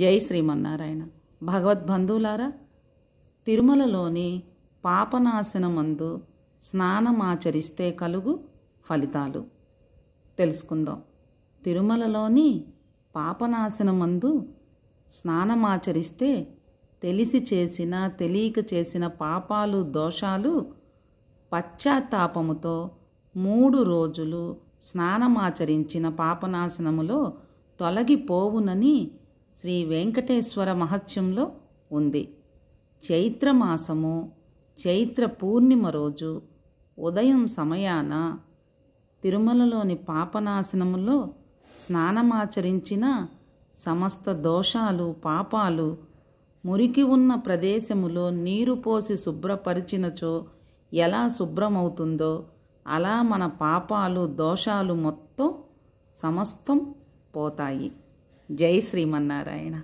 జై శ్రీమన్నారాయణ. భగవద్బంధువులారా, తిరుమలలోని పాపనాశనమందు స్నానమాచరిస్తే కలుగు ఫలితాలు తెలుసుకుందాం. తిరుమలలోని పాపనాశనమందు స్నానమాచరిస్తే తెలిసి చేసిన తెలియక చేసిన పాపాలు దోషాలు పశ్చాత్తాపముతో 3 రోజులు స్నానమాచరించిన పాపనాశనములో తొలగిపోవునని శ్రీ వెంకటేశ్వర మహత్యంలో ఉంది. చైత్రమాసము చైత్ర పూర్ణిమ రోజు ఉదయం సమయాన తిరుమలలోని పాపనాశనములో స్నానమాచరించిన సమస్త దోషాలు పాపాలు మురికి ఉన్న ప్రదేశములో నీరు పోసి శుభ్రపరిచినచో ఎలా శుభ్రమవుతుందో అలా మన పాపాలు దోషాలు మొత్తం సమస్తం పోతాయి. జై శ్రీమన్నారాయణ.